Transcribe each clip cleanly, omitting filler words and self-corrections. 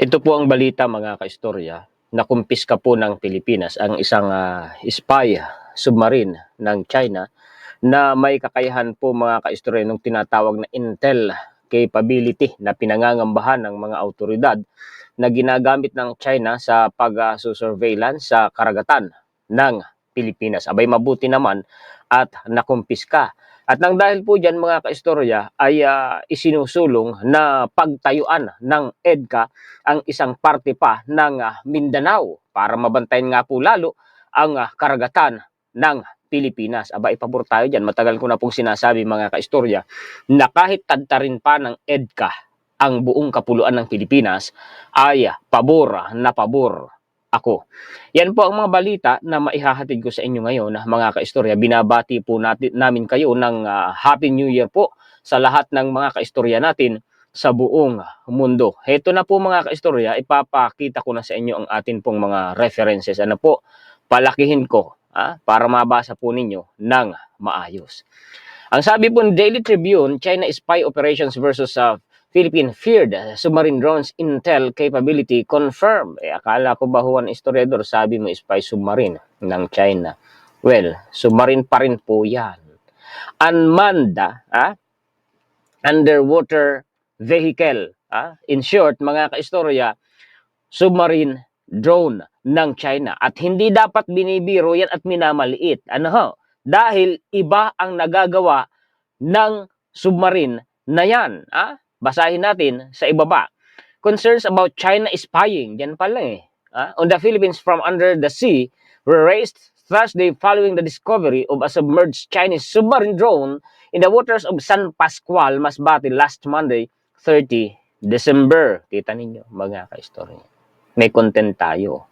Ito po ang balita mga kaistorya. Nakumpiska po ng Pilipinas ang isang spy submarine ng China na may kakayahan po mga kaistorya nung tinatawag na intel capability na pinangangambahan ng mga autoridad na ginagamit ng China sa pag-surveillance sa karagatan ng Pilipinas. Abay mabuti naman at nakumpiska. At nang dahil po dyan mga kaistorya ay isinusulong na pagtayuan ng EDCA ang isang parte pa ng Mindanao para mabantayan nga po lalo ang karagatan ng Pilipinas. Aba, ipabor tayo dyan. Matagal ko na pong sinasabi mga kaistorya na kahit tadtarin pa ng EDCA ang buong kapuluan ng Pilipinas ay pabor na pabor ako. Yan po ang mga balita na maihahatid ko sa inyo ngayon mga kaistorya. Binabati po namin kayo ng Happy New Year po sa lahat ng mga kaistorya natin sa buong mundo. Heto na po mga kaistorya, ipapakita ko na sa inyo ang atin pong mga references. Ano po, palakihin ko para mabasa po ninyo ng maayos. Ang sabi po ng Daily Tribune, China spy operations versus Philippine feared submarine drones intel capability confirmed. Akala ko bahuan historiador, sabi mo spy submarine ng China. Well, submarine pa rin po yan. Unmanned underwater vehicle. In short, mga kaistorya, submarine drone ng China. At hindi dapat binibiro yan at minamaliit. Ano ho? Dahil iba ang nagagawa ng submarine na yan. Basahin natin sa ibaba. Concerns about China spying, yan pala on the Philippines from under the sea were raised Thursday following the discovery of a submerged Chinese submarine drone in the waters of San Pascual, Masbate last Monday, 30 December. Kita ninyo, mga kaistorya. May content tayo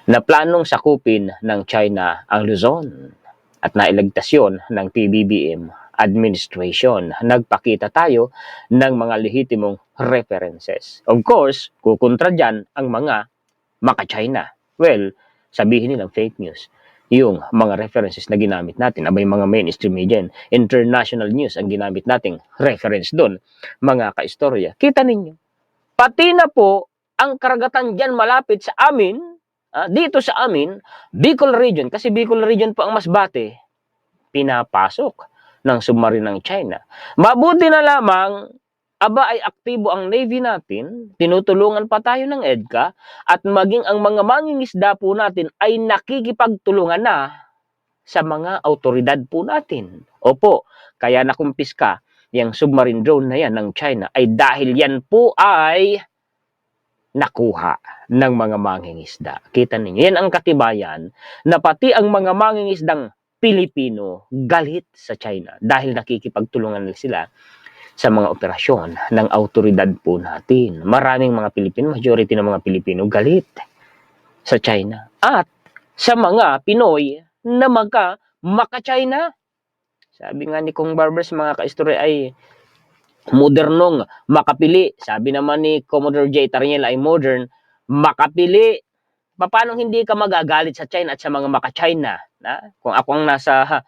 na planong sakupin ng China ang Luzon at nailagtas yun ng PBBM administration. Nagpakita tayo ng mga lehitimong references. Of course, kukontra dyan ang mga maka-China. Well, sabihin nilang fake news yung mga references na ginamit natin. Abay mga mainstream media, international news ang ginamit nating reference doon. Mga kaistorya, kita ninyo. Pati na po ang karagatan dyan malapit sa amin, dito sa amin, Bicol Region, kasi Bicol Region po ang Masbate, pinapasok ng submarine ng China. Mabuti na lamang, ay aktibo ang Navy natin, tinutulungan pa tayo ng EDCA, at maging ang mga mangingisda po natin ay nakikipagtulungan na sa mga autoridad po natin. Opo, kaya nakumpiska yung submarine drone na yan ng China ay dahil yan po ay nakuha ng mga mangingisda. Kita ninyo, yan ang katibayan na pati ang mga mangingisdang Pilipino galit sa China dahil nakikipagtulungan sila sa mga operasyon ng autoridad po natin. Maraming mga Pilipino, majority ng mga Pilipino galit sa China at sa mga Pinoy na maka-China. Sabi nga ni Kong Barbers, mga kaistorya, ay modernong makapili. Sabi naman ni Commodore J. Tariñel ay modern makapili. Paano hindi ka magagalit sa China at sa mga maka-China? Kung ako ang nasa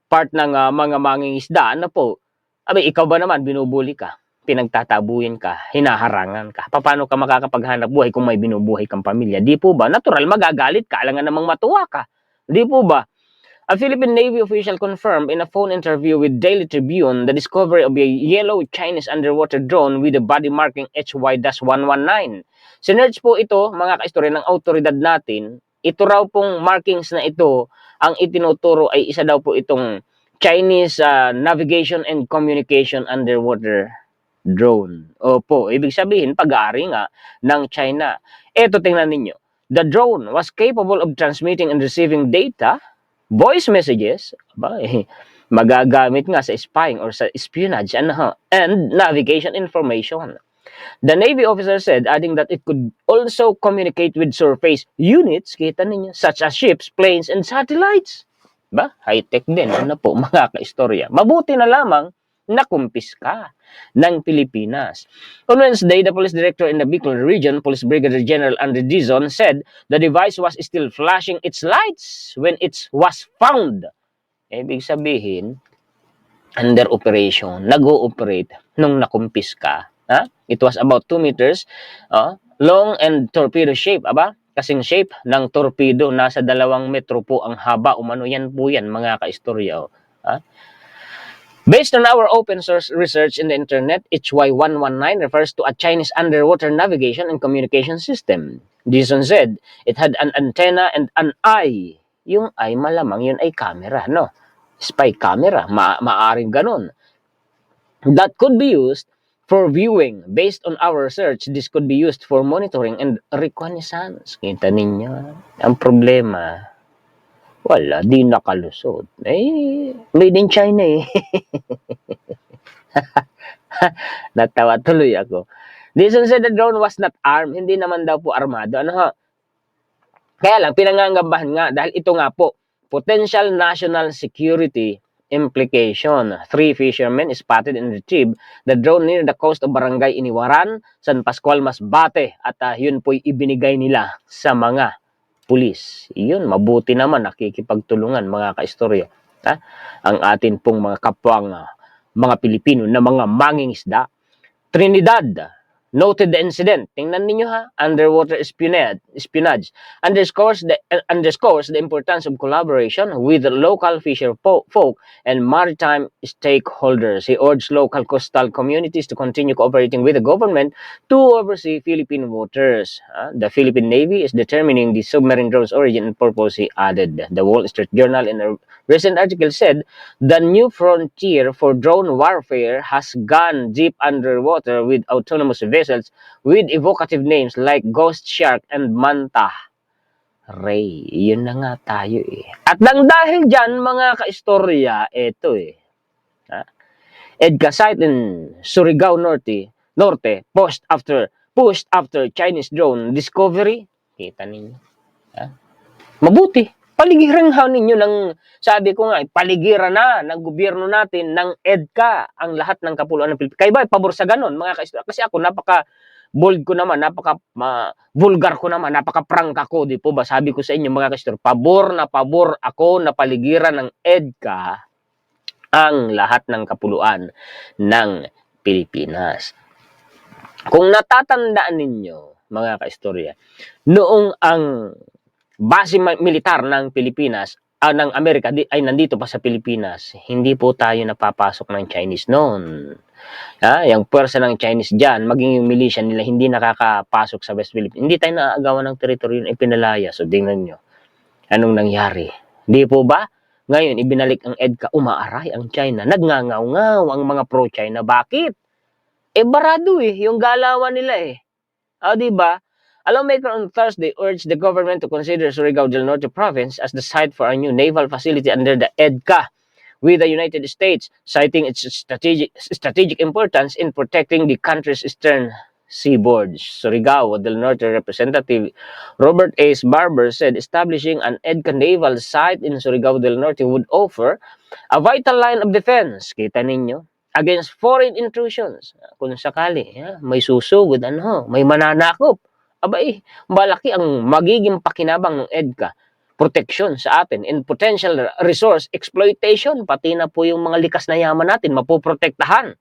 part ng mga mangingisda, ano po, ikaw ba naman binubuli ka, pinagtatabuyan ka, hinaharangan ka? Paano ka makakapaghanap buhay kung may binubuhay kang pamilya? Di po ba? Natural, magagalit ka, alangan namang matuwa ka. Di po ba? A Philippine Navy official confirmed in a phone interview with Daily Tribune the discovery of a yellow Chinese underwater drone with a body marking HY-119. Sinerge po ito, mga kaistorya, ng autoridad natin. Ito raw pong markings na ito, ang itinuturo ay isa daw po itong Chinese navigation and communication underwater drone. Opo, ibig sabihin, pag-aari nga ng China. Ito, tingnan ninyo. The drone was capable of transmitting and receiving data, voice messages, magagamit nga sa spying or sa espionage, and navigation information. The Navy officer said, adding that it could also communicate with surface units, kita ninyo, such as ships, planes, and satellites. High-tech din. Po, mga kaistorya. Mabuti na lamang nakumpiska ng Pilipinas. On Wednesday, the police director in the Bicol region, Police Brigadier General Andre Dizon, said the device was still flashing its lights when it was found. Ibig sabihin, under operation, nag-ooperate nung nakumpiska. It was about 2 meters long and torpedo shape. Aba, kasing shape ng torpedo, nasa 2 metro po ang haba. Umano yan po yan, mga kaistorya. Based on our open source research in the internet, HY119 refers to a Chinese underwater navigation and communication system. Dison said it had an antenna and an eye. Yung eye, malamang yun ay camera, no? Spy camera, maaring ganun. That could be used for viewing. Based on our research, this could be used for monitoring and reconnaissance. Kita ninyo, ang problema, wala, di nakalusot. Made in China eh. Natawa tuloy ako. Dison said the drone was not armed. Hindi naman daw po armado. Ano ho? Kaya lang, pinangangabahan nga dahil ito nga po, potential national security implication. 3 fishermen spotted and retrieved the drone near the coast of Barangay Iniwaran, San Pascual, Masbate. At yun po'y ibinigay nila sa mga pulis. Yun, mabuti naman, nakikipagtulungan mga kaistorya. Ang atin pong mga kapwang mga Pilipino na mga mangingisda. Trinidad noted the incident. Tingnan ninyo ha, underwater espionage underscores the importance of collaboration with local fisher folk and maritime stakeholders. He urged local coastal communities to continue cooperating with the government to oversee Philippine waters. The Philippine Navy is determining the submarine drone's origin and purpose, he added. The Wall Street Journal in a recent article said the new frontier for drone warfare has gone deep underwater with autonomous vessels with evocative names like Ghost Shark and Manta Ray. Yun na nga tayo eh. At nang dahil dyan, mga kaistorya, ito eh. EDCA site in Surigao Norte, pushed after Chinese drone discovery. Kita ninyo. Mabuti. Paligiran ninyo ng, sabi ko nga, paligiran na ng gobyerno natin, ng EDCA, ang lahat ng kapuluan ng Pilipinas. Kayo ba, pabor sa ganun, mga kaistorya? Kasi ako, napaka-bold ko naman, napaka-vulgar ko naman, napaka-prank ako, di po ba? Sabi ko sa inyo, mga kaistorya, pabor ako na paligiran ng EDCA ang lahat ng kapuluan ng Pilipinas. Kung natatandaan ninyo, mga kaistorya, noong ang base militar ng Pilipinas, ng Amerika ay nandito pa sa Pilipinas, hindi po tayo napapasok ng Chinese noon. Yung pwersa ng Chinese dyan, maging yung militia nila, hindi nakakapasok sa West Philippines. Hindi tayo naagawan ng teritoryo na ipinalaya. So, tingnan nyo, anong nangyari? Di po ba? Ngayon, ibinalik ang EDCA, umaaray ang China. Nagngangaw-ngaw ang mga pro-China. Bakit? Barado yung galawan nila di ba? A lawmaker on Thursday urged the government to consider Surigao del Norte province as the site for a new naval facility under the EDCA with the United States, citing its strategic importance in protecting the country's eastern seaboard. Surigao del Norte Representative Robert Ace Barber said establishing an EDCA naval site in Surigao del Norte would offer a vital line of defense, kita ninyo, against foreign intrusions. Kung sakali, may susugod, may mananakop. Abay, malaki ang magiging pakinabang ng EDCA. Protection sa atin and potential resource exploitation, pati na po yung mga likas na yaman natin, mapoprotektahan.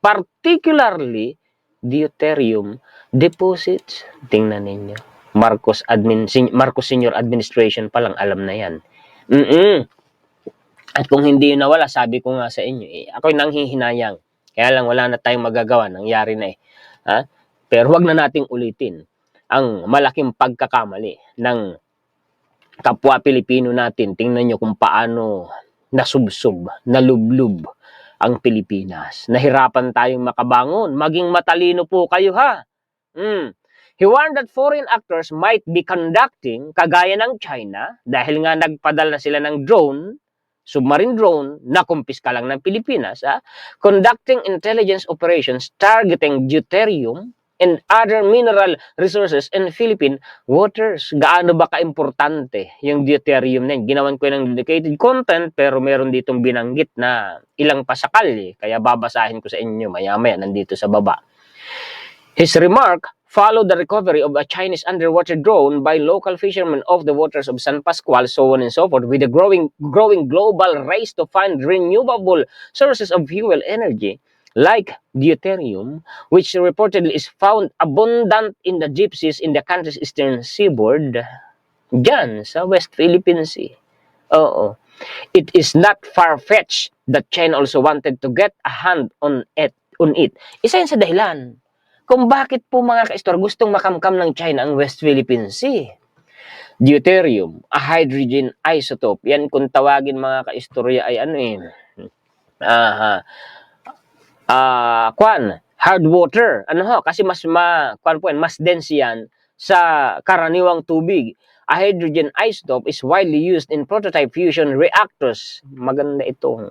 Particularly, deuterium deposits. Tingnan ninyo. Marcos Senior Administration palang alam na yan. At kung hindi yun nawala, sabi ko nga sa inyo, ako'y nanghihinayang. Kaya lang wala na tayong magagawa, nangyari na Pero wag na nating ulitin ang malaking pagkakamali ng kapwa Pilipino natin. Tingnan nyo kung paano nasubsob, nalublub ang Pilipinas. Nahirapan tayong makabangon. Maging matalino po kayo He warned that foreign actors might be conducting, kagaya ng China, dahil nga nagpadala sila ng drone, submarine drone, na kumpiska lang ng Pilipinas, conducting intelligence operations targeting deuterium and other mineral resources in Philippine waters. Gaano ba ka-importante yung deuterium na yun? Ginawan ko ng dedicated content, pero meron ditong binanggit na ilang pasakal kaya babasahin ko sa inyo maya-maya, nandito sa baba. His remark followed the recovery of a Chinese underwater drone by local fishermen off the waters of San Pascual, so on and so forth, with the growing global race to find renewable sources of fuel energy. like deuterium, which reportedly is found abundant in the gypsies in the country's eastern seaboard, dyan sa West Philippine Sea. Oo. It is not far-fetched that China also wanted to get a hand on it. Isa yun sa dahilan kung bakit po mga ka-istor gustong makamkam ng China ang West Philippine Sea. Deuterium, a hydrogen isotope. Yan kung tawagin mga ka-istorya ay ano eh. Hard water. Ano ho? Kasi mas dense yan sa karaniwang tubig. A hydrogen isotope is widely used in prototype fusion reactors. Maganda ito.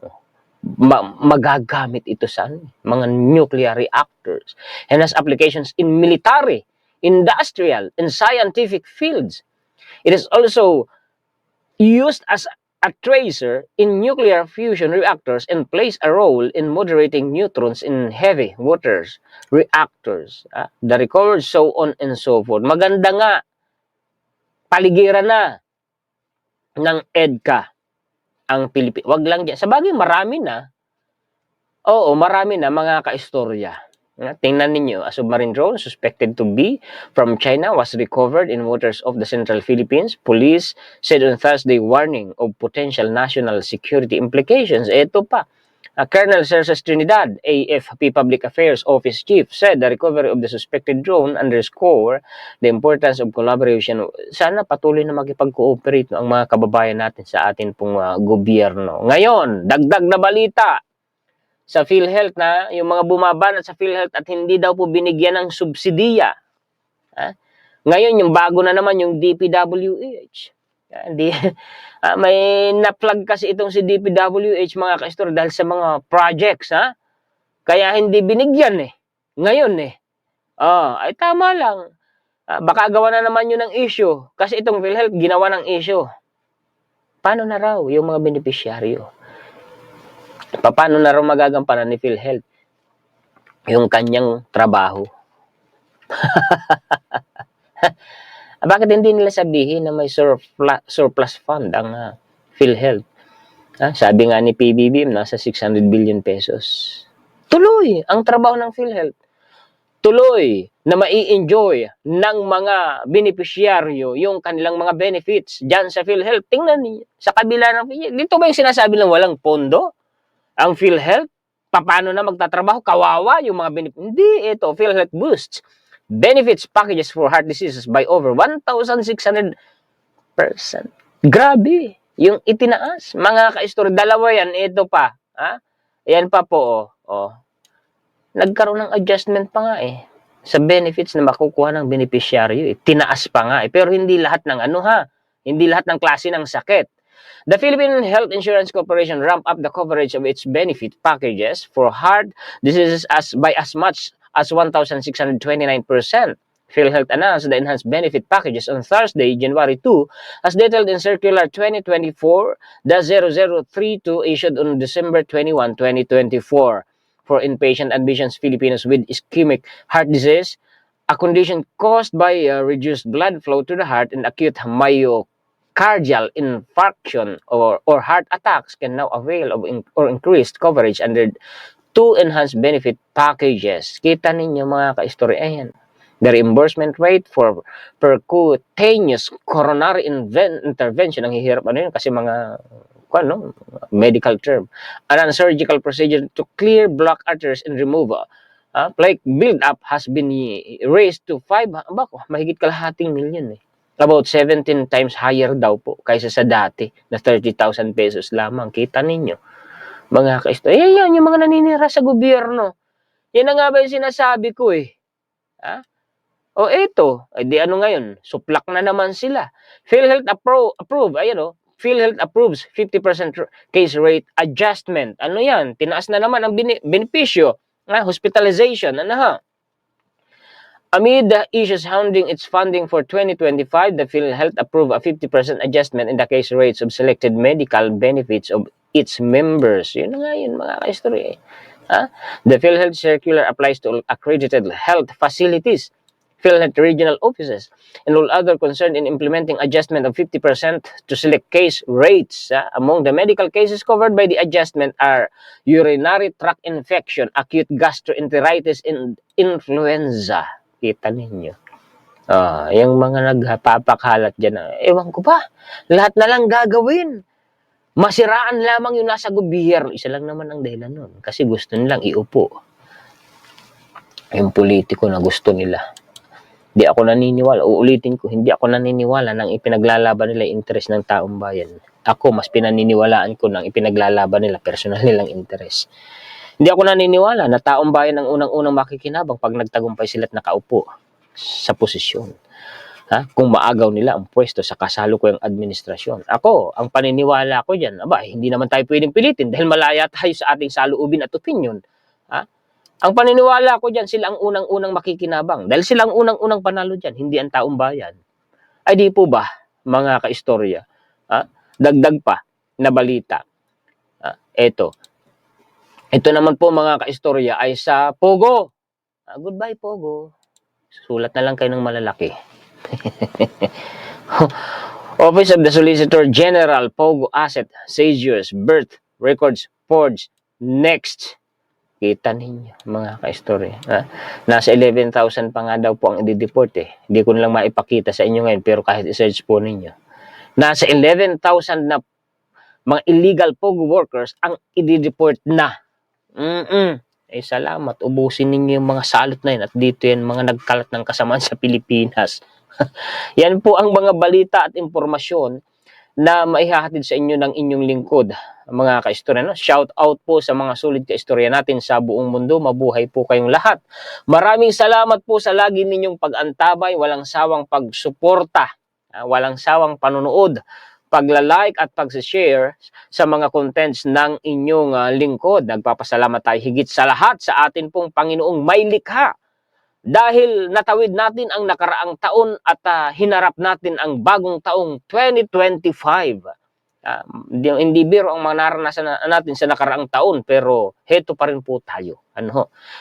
Magagamit ito sa mga nuclear reactors and has applications in military, industrial, and scientific fields. It is also used as a tracer in nuclear fusion reactors and plays a role in moderating neutrons in heavy waters reactors. The recovered so on and so forth. Maganda nga, paligiran na ng EDCA ang Pilipinas. Wag lang dyan. Sa bagay, marami na. Oo, marami na mga kaistorya. Tingnan ninyo, a submarine drone suspected to be from China was recovered in waters of the central Philippines. Police said on Thursday, warning of potential national security implications. Ito pa, Colonel Cerces Trinidad, AFP Public Affairs Office Chief, said the recovery of the suspected drone underscore the importance of collaboration. Sana patuloy na makipag-cooperate ang mga kababayan natin sa atin pong gobyerno. Ngayon, dagdag na balita sa PhilHealth na yung mga bumabanat sa PhilHealth at hindi daw po binigyan ng subsidiya. Ngayon, yung bago na naman yung DPWH. May na-plug kasi itong si DPWH mga ka-istor dahil sa mga projects. Kaya hindi binigyan Ngayon ay tama lang. Baka gawa na naman yun ng issue. Kasi itong PhilHealth ginawa ng issue. Paano na raw yung mga benepisyaryo? Paano na raw magagampanan ni PhilHealth yung kanyang trabaho? Bakit hindi nila sabihin na may surplus fund ang PhilHealth? Sabi nga ni PBBM, nasa 600 billion pesos. Tuloy ang trabaho ng PhilHealth. Tuloy na mai-enjoy ng mga benepisyaryo yung kanilang mga benefits dyan sa PhilHealth. Tingnan niyo, sa kabila ng PhilHealth. Dito ba yung sinasabi ng walang pondo? Ang PhilHealth, paano na magtatrabaho? Kawawa yung mga benefits. Hindi, ito, PhilHealth boosts benefits packages for heart diseases by over 1,600%. Grabe, yung itinaas. Mga ka-istorya, dalawa yan, ito pa. Yan pa po, Nagkaroon ng adjustment pa nga sa benefits na makukuha ng beneficiaryo. Tinaas pa nga pero hindi lahat ng hindi lahat ng klase ng sakit. The Philippine Health Insurance Corporation ramped up the coverage of its benefit packages for heart diseases by as much as 1,629%. PhilHealth announced the enhanced benefit packages on Thursday, January 2, as detailed in Circular 2024-0032 issued on December 21, 2024. For inpatient admissions, Filipinos with ischemic heart disease, a condition caused by reduced blood flow to the heart and acute myocardial infarction or heart attacks can now avail of or increased coverage under two enhanced benefit packages. Kita ninyo mga ka-istorya, ayan. The reimbursement rate for percutaneous coronary intervention, ang hihirap yun kasi mga medical term. An surgical procedure to clear blocked arteries and remove plaque build-up has been raised to 5, mahigit kalahating milyon About 17 times higher daw po kaysa sa dati na 30,000 pesos lamang. Kita ninyo, mga ka-istorya. Yan yung mga naninira sa gobyerno. Yan na nga ba yung sinasabi ko O eto, di ano ngayon, suplak na naman sila. PhilHealth approve, PhilHealth approves 50% case rate adjustment. Ano yan? Tinaas na naman ang benepisyo. Hospitalization. Amid the issues hounding its funding for 2025, the PhilHealth approved a 50% adjustment in the case rates of selected medical benefits of its members. Yun nga yun, mga ka-istorya. The PhilHealth circular applies to accredited health facilities. PhilHealth regional offices, and all other concerned in implementing adjustment of 50% to select case rates. Among the medical cases covered by the adjustment are urinary tract infection, acute gastroenteritis, and influenza. Kita ninyo. Yung mga nagpapakalat dyan, ewan ko ba, lahat na lang gagawin. Masiraan lamang yung nasa gobyerno. Isa lang naman ang dahilan nun. Kasi gusto nilang iupo yung politiko na gusto nila. Hindi ako naniniwala. Uulitin ko, hindi ako naniniwala nang ipinaglalaban nila yung interes ng taong bayan. Ako, mas pinaniniwalaan ko nang ipinaglalaban nila personal nilang interes. Hindi ako naniniwala na taong bayan ang unang-unang makikinabang pag nagtagumpay sila't nakaupo sa posisyon. Kung maagaw nila ang pwesto sa kasalukuyang administrasyon. Ako, ang paniniwala ko dyan, hindi naman tayo pwedeng pilitin dahil malaya tayo sa ating saloobin at opinion. Ang paniniwala ko dyan, sila ang unang-unang makikinabang. Dahil sila ang unang-unang panalo dyan, hindi ang taong bayan. Ay di po ba, mga kaistorya? Dagdag pa na balita. Ito naman po mga kaistorya ay sa Pogo. Goodbye Pogo. Sulat na lang kayo ng malalaki. Office of the Solicitor General, Pogo Asset, Seizures, Birth, Records, Forged, Next. Kita ninyo, mga ka-story. Nasa 11,000 pa nga daw po ang i-deport eh. Hindi ko lang maipakita sa inyo ngayon, pero kahit i-search po ninyo. Nasa 11,000 na mga illegal Pogo workers ang i-deport na. Salamat. Ubusin ninyo yung mga salot na yun at dito yan mga nagkalat ng kasamaan sa Pilipinas. Yan po ang mga balita at impormasyon na maihahatid sa inyo ng inyong lingkod, mga kaistorya. Shout out po sa mga sulit kaistorya natin sa buong mundo. Mabuhay po kayong lahat. Maraming salamat po sa lagi ninyong pag-antabay, walang sawang pagsuporta, walang sawang panunood, pagla-like at pag-share sa mga contents ng inyong lingkod. Nagpapasalamat tayo higit sa lahat sa atin pong Panginoong may likha. Dahil natawid natin ang nakaraang taon at hinarap natin ang bagong taong 2025. Hindi biro ang mga naranasan natin sa nakaraang taon, pero heto pa rin po tayo.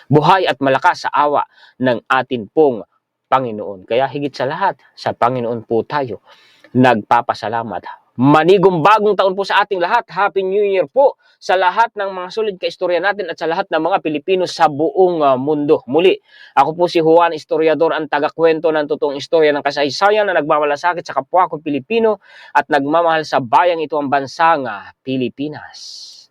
Buhay at malakas sa awa ng atin pong Panginoon. Kaya higit sa lahat, sa Panginoon po tayo nagpapasalamat. Manigong bagong taon po sa ating lahat. Happy New Year po sa lahat ng mga sulit kaistorya natin at sa lahat ng mga Pilipino sa buong mundo. Muli, ako po si Juan Historiador, ang tagakwento ng totoong istorya ng kasaysayan na nagmamalasakit sa kapwa ko Pilipino at nagmamahal sa bayang ito ang bansang Pilipinas.